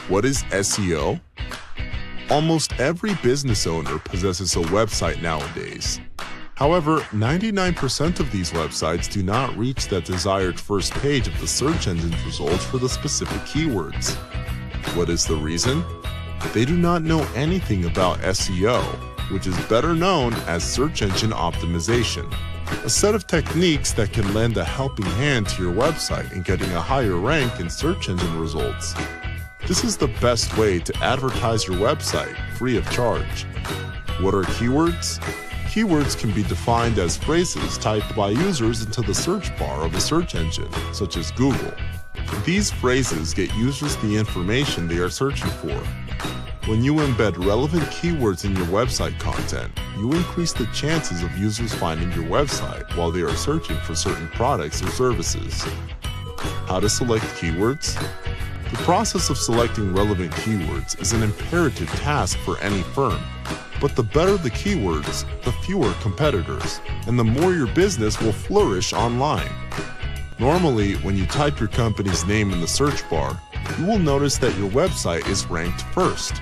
What is SEO? Almost every business owner possesses a website nowadays. However, 99% of these websites do not reach that desired first page of the search engine's results for the specific keywords. What is the reason? They do not know anything about SEO, which is better known as search engine optimization, a set of techniques that can lend a helping hand to your website in getting a higher rank in search engine results. This is the best way to advertise your website free of charge. What are keywords? Keywords can be defined as phrases typed by users into the search bar of a search engine, such as Google. These phrases get users the information they are searching for. When you embed relevant keywords in your website content, you increase the chances of users finding your website while they are searching for certain products or services. How to select keywords? The process of selecting relevant keywords is an imperative task for any firm. But the better the keywords, the fewer competitors, and the more your business will flourish online. Normally, when you type your company's name in the search bar, you will notice that your website is ranked first.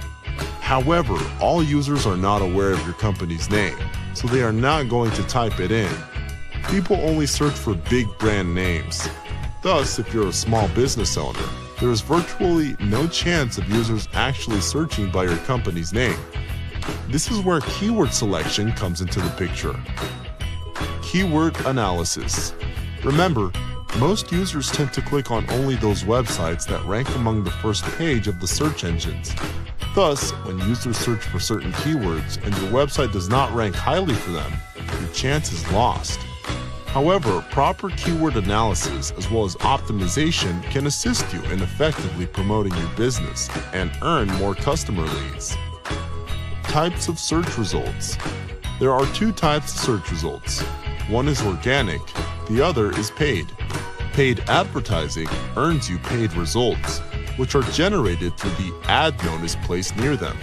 However, all users are not aware of your company's name, so they are not going to type it in. People only search for big brand names. Thus, if you're a small business owner, there is virtually no chance of users actually searching by your company's name. This is where keyword selection comes into the picture. Keyword analysis. Remember, most users tend to click on only those websites that rank among the first page of the search engines. Thus, when users search for certain keywords and your website does not rank highly for them, your chance is lost. However, proper keyword analysis as well as optimization can assist you in effectively promoting your business and earn more customer leads. Types of search results. There are two types of search results. One is organic, the other is paid. Paid advertising earns you paid results, which are generated through the ad notice placed near them.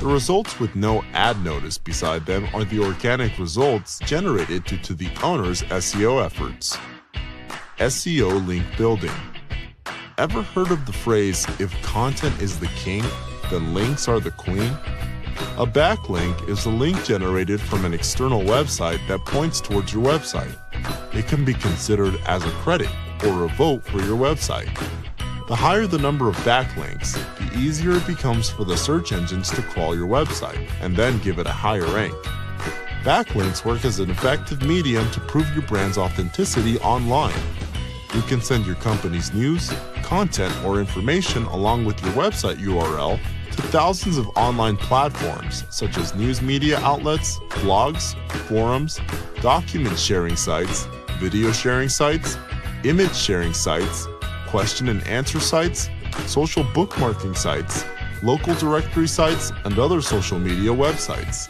The results with no ad notice beside them are the organic results generated due to the owner's SEO efforts. SEO link building. Ever heard of the phrase, if content is the king, then links are the queen? A backlink is a link generated from an external website that points towards your website. It can be considered as a credit or a vote for your website. The higher the number of backlinks, the easier it becomes for the search engines to crawl your website and then give it a higher rank. Backlinks work as an effective medium to prove your brand's authenticity online. You can send your company's news, content, or information along with your website URL to thousands of online platforms such as news media outlets, blogs, forums, document sharing sites, video sharing sites, image sharing sites, question and answer sites, social bookmarking sites, local directory sites, and other social media websites.